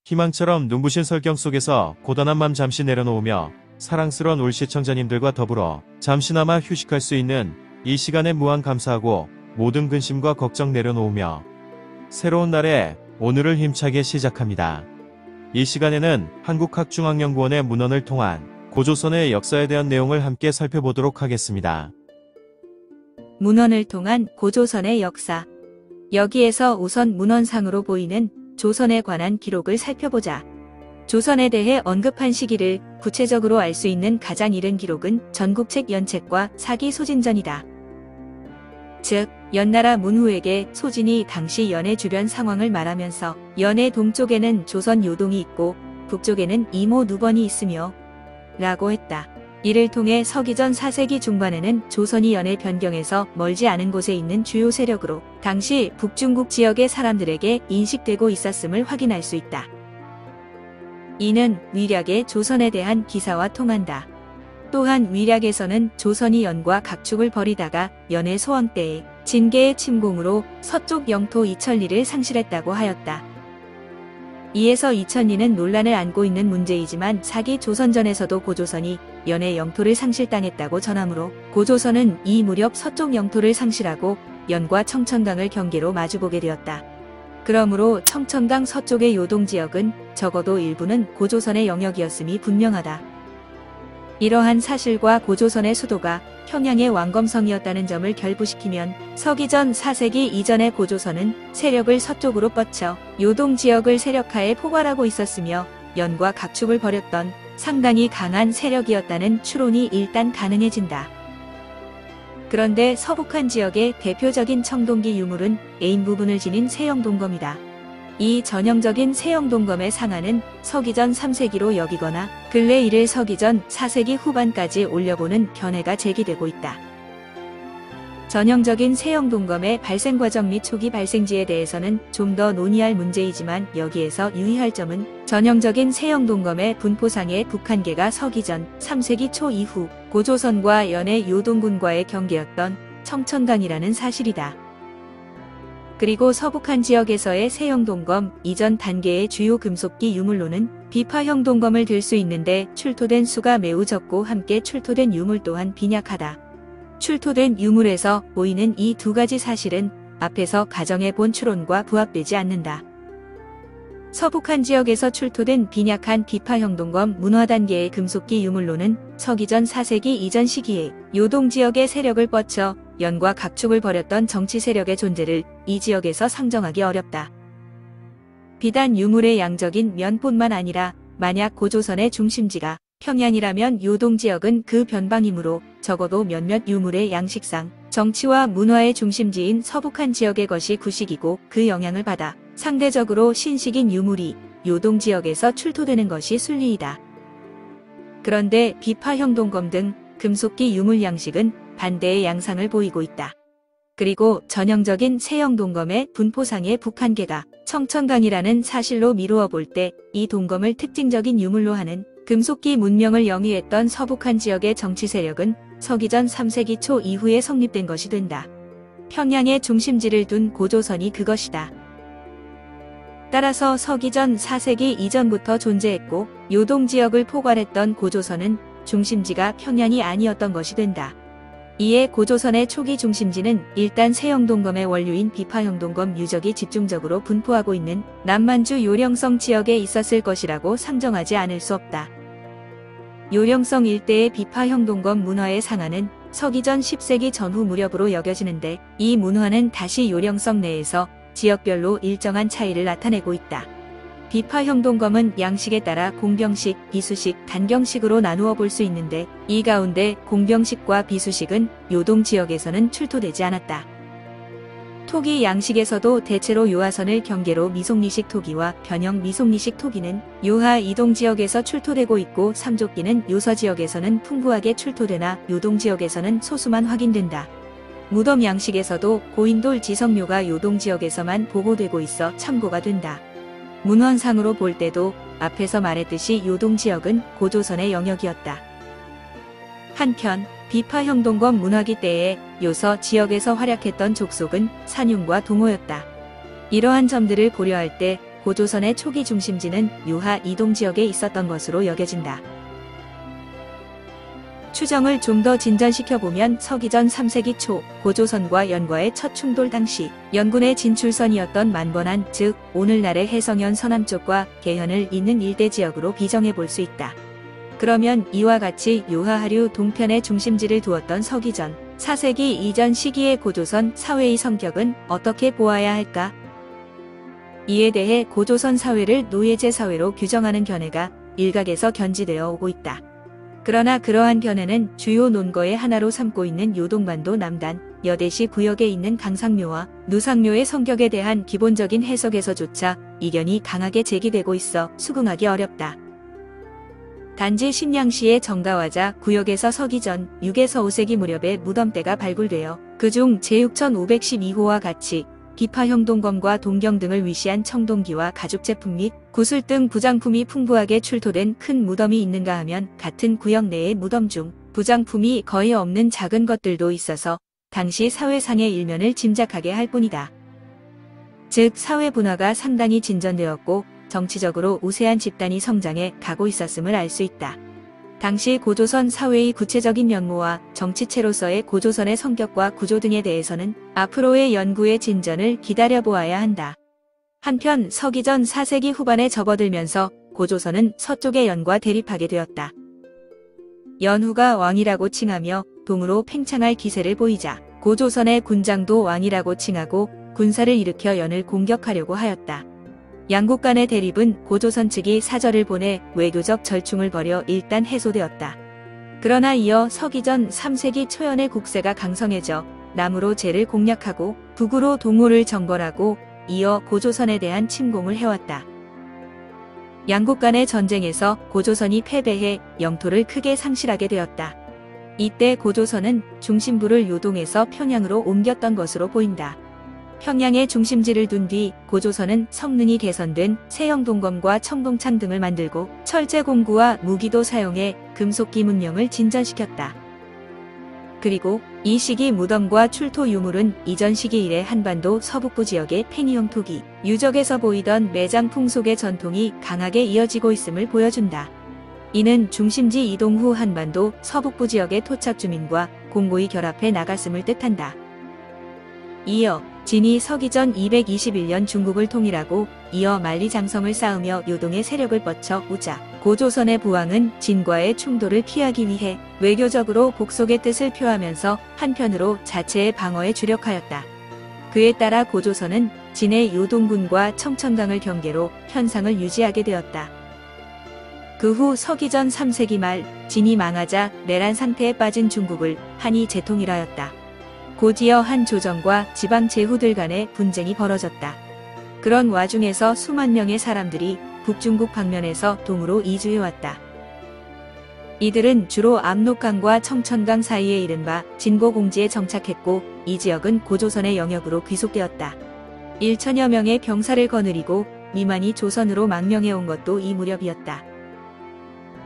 희망처럼 눈부신 설경 속에서 고단한 맘 잠시 내려놓으며 사랑스러운 올 시청자님들과 더불어 잠시나마 휴식할 수 있는 이 시간에 무한 감사하고 모든 근심과 걱정 내려놓으며 새로운 날에 오늘을 힘차게 시작합니다. 이 시간에는 한국학중앙연구원의 문헌을 통한 고조선의 역사에 대한 내용을 함께 살펴보도록 하겠습니다. 문헌을 통한 고조선의 역사. 여기에서 우선 문헌상으로 보이는 조선에 관한 기록을 살펴보자. 조선에 대해 언급한 시기를 구체적으로 알 수 있는 가장 이른 기록은 전국책 연책과 사기 소진전이다. 즉, 연나라 문후에게 소진이 당시 연해 주변 상황을 말하면서 연해 동쪽에는 조선 요동이 있고 북쪽에는 이모 누번이 있으며 라고 했다. 이를 통해 서기전 4세기 중반에는 조선이 연해 변경에서 멀지 않은 곳에 있는 주요 세력으로 당시 북중국 지역의 사람들에게 인식되고 있었음을 확인할 수 있다. 이는 위략의 조선에 대한 기사와 통한다. 또한 위략에서는 조선이 연과 각축을 벌이다가 연해 소왕 때에 진계의 침공으로 서쪽 영토 이천리를 상실했다고 하였다. 이에서 이천리는 논란을 안고 있는 문제이지만 사기 조선전에서도 고조선이 연의 영토를 상실당했다고 전하므로 고조선은 이 무렵 서쪽 영토를 상실하고 연과 청천강을 경계로 마주보게 되었다. 그러므로 청천강 서쪽의 요동지역은 적어도 일부는 고조선의 영역이었음이 분명하다. 이러한 사실과 고조선의 수도가 평양의 왕검성이었다는 점을 결부시키면 서기전 4세기 이전의 고조선은 세력을 서쪽으로 뻗쳐 요동지역을 세력하에 포괄하고 있었으며 연과 각축을 벌였던 상당히 강한 세력이었다는 추론이 일단 가능해진다. 그런데 서북한 지역의 대표적인 청동기 유물은 애인 부분을 지닌 세영동검이다. 이 전형적인 세영동검의 상한은 서기전 3세기로 여기거나 근래 이를 서기전 4세기 후반까지 올려보는 견해가 제기되고 있다. 전형적인 세영동검의 발생 과정 및 초기 발생지에 대해서는 좀 더 논의할 문제이지만 여기에서 유의할 점은 전형적인 세영동검의 분포상의 북한계가 서기전 3세기 초 이후 고조선과 연해 요동군과의 경계였던 청천강이라는 사실이다. 그리고 서북한 지역에서의 세영동검 이전 단계의 주요 금속기 유물로는 비파형 동검을 들 수 있는데 출토된 수가 매우 적고 함께 출토된 유물 또한 빈약하다. 출토된 유물에서 보이는 이 두 가지 사실은 앞에서 가정해 본 추론과 부합되지 않는다. 서북한 지역에서 출토된 빈약한 비파형 동검 문화 단계의 금속기 유물로는 서기전 4세기 이전 시기에 요동 지역의 세력을 뻗쳐 연과 각축을 벌였던 정치 세력의 존재를 이 지역에서 상정하기 어렵다. 비단 유물의 양적인 면뿐만 아니라 만약 고조선의 중심지가 평양이라면 요동 지역은 그 변방이므로 적어도 몇몇 유물의 양식상 정치와 문화의 중심지인 서북한 지역의 것이 구식이고 그 영향을 받아 상대적으로 신식인 유물이 요동 지역에서 출토되는 것이 순리이다. 그런데 비파형 동검 등 금속기 유물 양식은 반대의 양상을 보이고 있다. 그리고 전형적인 세형 동검의 분포상의 북한계가 청천강이라는 사실로 미루어 볼 때 이 동검을 특징적인 유물로 하는 금속기 문명을 영위했던 서북한 지역의 정치 세력은 서기전 3세기 초 이후에 성립된 것이 된다. 평양의 중심지를 둔 고조선이 그것이다. 따라서 서기전 4세기 이전부터 존재했고 요동 지역을 포괄했던 고조선은 중심지가 평양이 아니었던 것이 된다. 이에 고조선의 초기 중심지는 일단 세영동검의 원류인 비파형동검 유적이 집중적으로 분포하고 있는 남만주 요령성 지역에 있었을 것이라고 상정하지 않을 수 없다. 요령성 일대의 비파형동검 문화의 상한은 서기전 10세기 전후 무렵으로 여겨지는데 이 문화는 다시 요령성 내에서 지역별로 일정한 차이를 나타내고 있다. 비파형동검은 양식에 따라 공병식, 비수식, 단경식으로 나누어 볼 수 있는데 이 가운데 공병식과 비수식은 요동 지역에서는 출토되지 않았다. 토기 양식에서도 대체로 요하선을 경계로 미송리식 토기와 변형 미송리식 토기는 요하 이동 지역에서 출토되고 있고 삼족기는 요서 지역에서는 풍부하게 출토되나 요동 지역에서는 소수만 확인된다. 무덤 양식에서도 고인돌 지성묘가 요동 지역에서만 보고되고 있어 참고가 된다. 문헌상으로 볼 때도 앞에서 말했듯이 요동 지역은 고조선의 영역이었다. 한편 비파형동검 문화기 때에 요서 지역에서 활약했던 족속은 산윤과 동호였다. 이러한 점들을 고려할 때 고조선의 초기 중심지는 유하 이동 지역에 있었던 것으로 여겨진다. 추정을 좀 더 진전시켜보면 서기전 3세기 초 고조선과 연과의 첫 충돌 당시 연군의 진출선이었던 만번한, 즉 오늘날의 해성현 서남쪽과 계현을 잇는 일대 지역으로 비정해 볼 수 있다. 그러면 이와 같이 유하하류 동편의 중심지를 두었던 서기전 4세기 이전 시기의 고조선 사회의 성격은 어떻게 보아야 할까? 이에 대해 고조선 사회를 노예제 사회로 규정하는 견해가 일각에서 견지되어 오고 있다. 그러나 그러한 견해는 주요 논거의 하나로 삼고 있는 요동반도 남단, 여대시 구역에 있는 강상묘와 누상묘의 성격에 대한 기본적인 해석에서조차 이견이 강하게 제기되고 있어 수긍하기 어렵다. 단지 신양시의 정가화자 구역에서 서기전 6에서 5세기 무렵에 무덤대가 발굴되어 그중 제6512호와 같이 기파형동검과 동경 등을 위시한 청동기와 가죽제품 및 구슬 등 부장품이 풍부하게 출토된 큰 무덤이 있는가 하면 같은 구역 내의 무덤 중 부장품이 거의 없는 작은 것들도 있어서 당시 사회상의 일면을 짐작하게 할 뿐이다. 즉 사회 분화가 상당히 진전되었고 정치적으로 우세한 집단이 성장해 가고 있었음을 알 수 있다. 당시 고조선 사회의 구체적인 면모와 정치체로서의 고조선의 성격과 구조 등에 대해서는 앞으로의 연구의 진전을 기다려보아야 한다. 한편 서기전 4세기 후반에 접어들면서 고조선은 서쪽의 연과 대립하게 되었다. 연후가 왕이라고 칭하며 동으로 팽창할 기세를 보이자 고조선의 군장도 왕이라고 칭하고 군사를 일으켜 연을 공격하려고 하였다. 양국 간의 대립은 고조선 측이 사절을 보내 외교적 절충을 벌여 일단 해소되었다. 그러나 이어 서기전 3세기 초연의 국세가 강성해져 남으로 제를 공략하고 북으로 동호를 정벌하고 이어 고조선에 대한 침공을 해왔다. 양국 간의 전쟁에서 고조선이 패배해 영토를 크게 상실하게 되었다. 이때 고조선은 중심부를 요동에서 평양으로 옮겼던 것으로 보인다. 평양에 중심지를 둔 뒤 고조선은 성능이 개선된 세형동검과 청동창 등을 만들고 철제 공구와 무기도 사용해 금속기 문명을 진전시켰다. 그리고 이 시기 무덤과 출토 유물은 이전 시기 이래 한반도 서북부 지역의 팽이형 토기, 유적에서 보이던 매장 풍속의 전통이 강하게 이어지고 있음을 보여준다. 이는 중심지 이동 후 한반도 서북부 지역의 토착 주민과 공고히 결합해 나갔음을 뜻한다. 이어 진이 서기전 221년 중국을 통일하고 이어 만리장성을 쌓으며 요동의 세력을 뻗쳐 오자 고조선의 부왕은 진과의 충돌을 피하기 위해 외교적으로 복속의 뜻을 표하면서 한편으로 자체의 방어에 주력하였다. 그에 따라 고조선은 진의 요동군과 청천강을 경계로 현상을 유지하게 되었다. 그 후 서기전 3세기 말 진이 망하자 내란 상태에 빠진 중국을 한이 재통일하였다. 고지여 한 조정과 지방 제후들 간의 분쟁이 벌어졌다. 그런 와중에서 수만 명의 사람들이 북중국 방면에서 동으로 이주해왔다. 이들은 주로 압록강과 청천강 사이에 이른바 진고공지에 정착했고 이 지역은 고조선의 영역으로 귀속되었다. 1천여 명의 병사를 거느리고 위만이 조선으로 망명해온 것도 이 무렵이었다.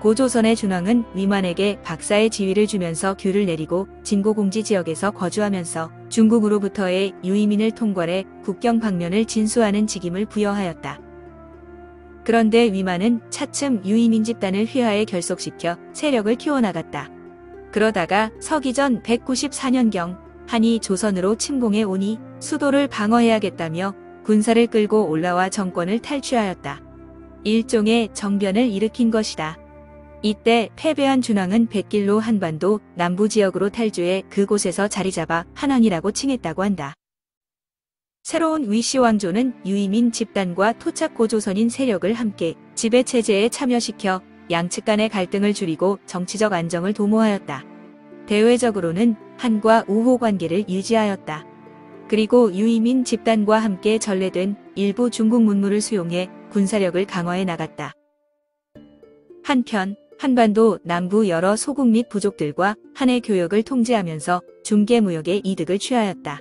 고조선의 준왕은 위만에게 박사의 지위를 주면서 규를 내리고 진고공지 지역에서 거주하면서 중국으로부터의 유이민을 통괄해 국경 방면을 진수하는 직임을 부여하였다. 그런데 위만은 차츰 유이민 집단을 휘하에 결속시켜 세력을 키워나갔다. 그러다가 서기전 194년경 한이 조선으로 침공해 오니 수도를 방어해야겠다며 군사를 끌고 올라와 정권을 탈취하였다. 일종의 정변을 일으킨 것이다. 이때 패배한 준왕은 백길로 한반도 남부지역으로 탈주해 그곳에서 자리잡아 한왕이라고 칭했다고 한다. 새로운 위시 왕조는 유이민 집단과 토착 고조선인 세력을 함께 지배체제에 참여시켜 양측 간의 갈등을 줄이고 정치적 안정을 도모하였다. 대외적으로는 한과 우호 관계를 유지하였다. 그리고 유이민 집단과 함께 전래된 일부 중국 문물을 수용해 군사력을 강화해 나갔다. 한편 한반도 남부 여러 소국 및 부족들과 한의 교역을 통제하면서 중개무역의 이득을 취하였다.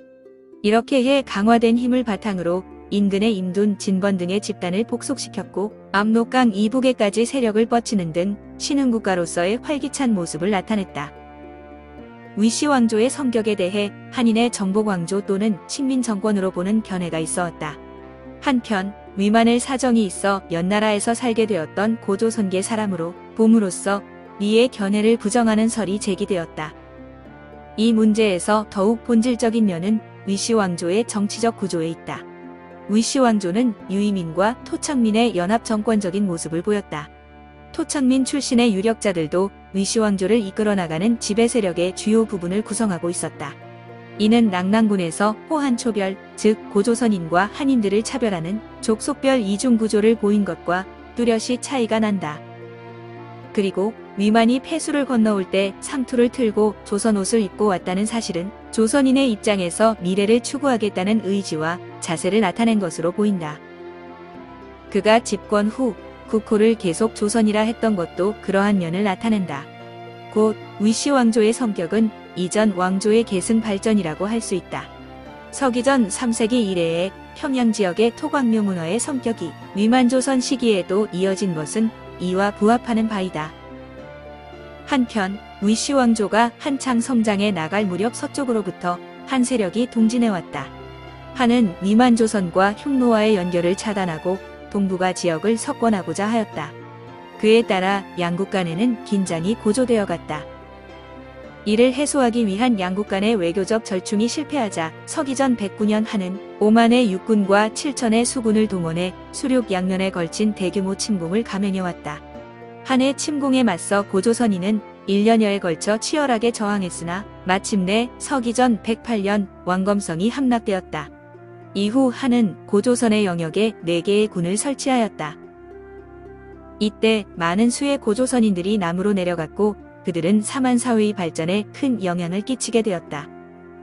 이렇게 해 강화된 힘을 바탕으로 인근의 임둔, 진번 등의 집단을 복속시켰고 압록강 이북에까지 세력을 뻗치는 등 신흥국가로서의 활기찬 모습을 나타냈다. 위시 왕조의 성격에 대해 한인의 정복 왕조 또는 식민 정권으로 보는 견해가 있어왔다. 한편 위만을 사정이 있어 연나라에서 살게 되었던 고조선계 사람으로 봄으로써 위의 견해를 부정하는 설이 제기되었다. 이 문제에서 더욱 본질적인 면은 위시 왕조의 정치적 구조에 있다. 위시 왕조는 유이민과 토착민의 연합 정권적인 모습을 보였다. 토착민 출신의 유력자들도 위시 왕조를 이끌어 나가는 지배 세력의 주요 부분을 구성하고 있었다. 이는 낭랑군에서 호한초별, 즉 고조선인과 한인들을 차별하는 족속별 이중 구조를 보인 것과 뚜렷이 차이가 난다. 그리고 위만이 폐수를 건너올 때 상투를 틀고 조선 옷을 입고 왔다는 사실은 조선인의 입장에서 미래를 추구하겠다는 의지와 자세를 나타낸 것으로 보인다. 그가 집권 후 국호를 계속 조선이라 했던 것도 그러한 면을 나타낸다. 곧 위시 왕조의 성격은 이전 왕조의 계승 발전이라고 할 수 있다. 서기전 3세기 이래의 평양 지역의 토광묘 문화의 성격이 위만조선 시기에도 이어진 것은 이와 부합하는 바이다. 한편 위시 왕조가 한창 성장해 나갈 무렵 서쪽으로부터 한 세력이 동진해왔다. 한은 위만조선과 흉노와의 연결을 차단하고 동북아 지역을 석권하고자 하였다. 그에 따라 양국 간에는 긴장이 고조되어 갔다. 이를 해소하기 위한 양국 간의 외교적 절충이 실패하자 서기전 109년 한은 5만의 육군과 7천의 수군을 동원해 수륙 양면에 걸친 대규모 침공을 감행해왔다. 한의 침공에 맞서 고조선인은 1년여에 걸쳐 치열하게 저항했으나 마침내 서기전 108년 왕검성이 함락되었다. 이후 한은 고조선의 영역에 4개의 군을 설치하였다. 이때 많은 수의 고조선인들이 남으로 내려갔고 그들은 사만사회의 발전에 큰 영향을 끼치게 되었다.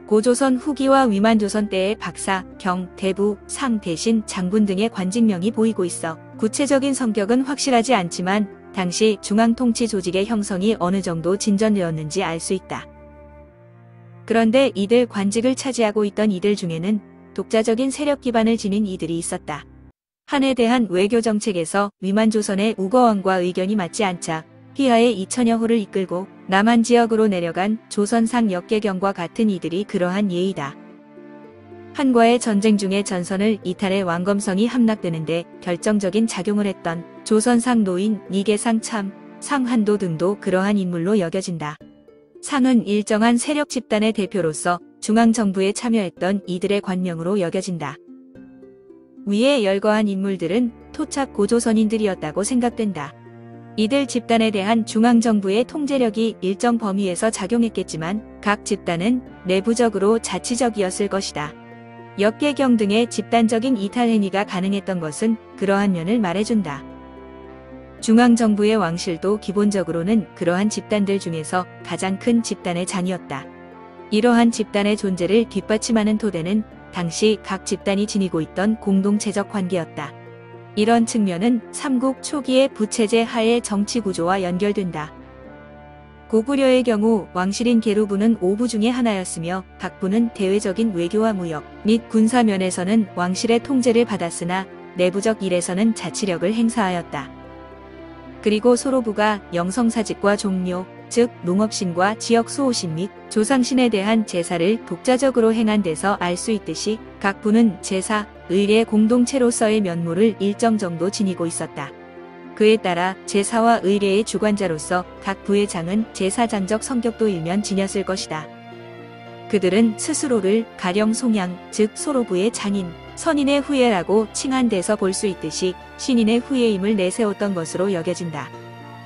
고조선 후기와 위만조선 때의 박사, 경, 대부, 상, 대신, 장군 등의 관직명이 보이고 있어 구체적인 성격은 확실하지 않지만 당시 중앙통치 조직의 형성이 어느 정도 진전되었는지 알 수 있다. 그런데 이들 관직을 차지하고 있던 이들 중에는 독자적인 세력 기반을 지닌 이들이 있었다. 한에 대한 외교 정책에서 위만조선의 우거왕과 의견이 맞지 않자 휘하의 2천여호를 이끌고 남한 지역으로 내려간 조선상 역계경과 같은 이들이 그러한 예이다. 한과의 전쟁 중에 전선을 이탈해 왕검성이 함락되는데 결정적인 작용을 했던 조선상 노인 니계상 참, 상한도 등도 그러한 인물로 여겨진다. 상은 일정한 세력 집단의 대표로서 중앙정부에 참여했던 이들의 관명으로 여겨진다. 위에 열거한 인물들은 토착 고조선인들이었다고 생각된다. 이들 집단에 대한 중앙정부의 통제력이 일정 범위에서 작용했겠지만 각 집단은 내부적으로 자치적이었을 것이다. 역계경 등의 집단적인 이탈 행위가 가능했던 것은 그러한 면을 말해준다. 중앙정부의 왕실도 기본적으로는 그러한 집단들 중에서 가장 큰 집단의 장이었다. 이러한 집단의 존재를 뒷받침하는 토대는 당시 각 집단이 지니고 있던 공동체적 관계였다. 이런 측면은 삼국 초기의 부체제 하의 정치 구조와 연결된다. 고구려의 경우 왕실인 계루부는 5부 중의 하나였으며 각 부는 대외적인 외교와 무역 및 군사 면에서는 왕실의 통제를 받았으나 내부적 일에서는 자치력을 행사하였다. 그리고 소로부가 영성사직과 종묘, 즉 농업신과 지역 수호신 및 조상신에 대한 제사를 독자적으로 행한 데서 알 수 있듯이 각 부는 제사, 의례 공동체로서의 면모를 일정 정도 지니고 있었다. 그에 따라 제사와 의례의 주관자로서 각 부의 장은 제사장적 성격도 일면 지녔을 것이다. 그들은 스스로를 가령 송양, 즉 소로부의 장인, 선인의 후예라고 칭한 데서 볼 수 있듯이 신인의 후예임을 내세웠던 것으로 여겨진다.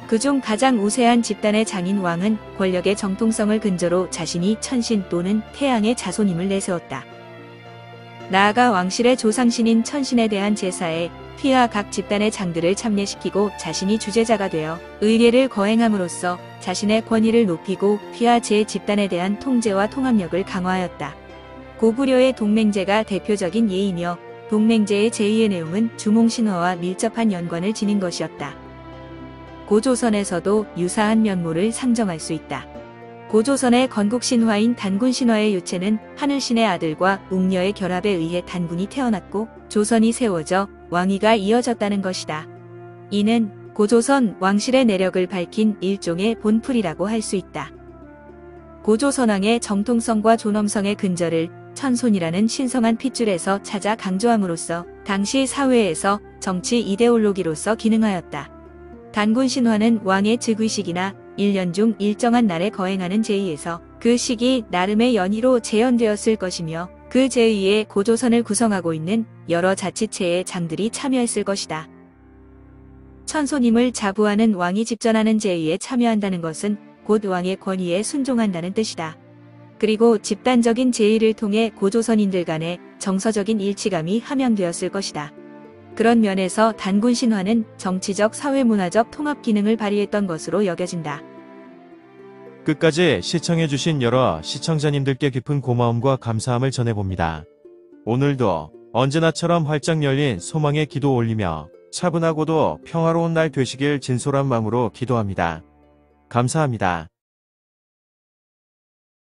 그중 가장 우세한 집단의 장인 왕은 권력의 정통성을 근저로 자신이 천신 또는 태양의 자손임을 내세웠다. 나아가 왕실의 조상신인 천신에 대한 제사에 휘하 각 집단의 장들을 참여시키고 자신이 주제자가 되어 의례를 거행함으로써 자신의 권위를 높이고 휘하 제 집단에 대한 통제와 통합력을 강화하였다. 고구려의 동맹제가 대표적인 예이며 동맹제의 제2의 내용은 주몽신화와 밀접한 연관을 지닌 것이었다. 고조선에서도 유사한 면모를 상정할 수 있다. 고조선의 건국신화인 단군신화의 유체는 하늘신의 아들과 웅녀의 결합에 의해 단군이 태어났고 조선이 세워져 왕위가 이어졌다는 것이다. 이는 고조선 왕실의 내력을 밝힌 일종의 본풀이라고 할 수 있다. 고조선왕의 정통성과 존엄성의 근저를 천손이라는 신성한 핏줄에서 찾아 강조함으로써 당시 사회에서 정치 이데올로기로서 기능하였다. 단군 신화는 왕의 즉위식이나 1년 중 일정한 날에 거행하는 제의에서 그 시기 나름의 연희로 재현되었을 것이며 그 제의에 고조선을 구성하고 있는 여러 자치체의 장들이 참여했을 것이다. 천손임을 자부하는 왕이 집전하는 제의에 참여한다는 것은 곧 왕의 권위에 순종한다는 뜻이다. 그리고 집단적인 제의를 통해 고조선인들 간의 정서적인 일치감이 함양되었을 것이다. 그런 면에서 단군 신화는 정치적 사회문화적 통합 기능을 발휘했던 것으로 여겨진다. 끝까지 시청해주신 여러 시청자님들께 깊은 고마움과 감사함을 전해봅니다. 오늘도 언제나처럼 활짝 열린 소망의 기도 올리며 차분하고도 평화로운 날 되시길 진솔한 마음으로 기도합니다. 감사합니다.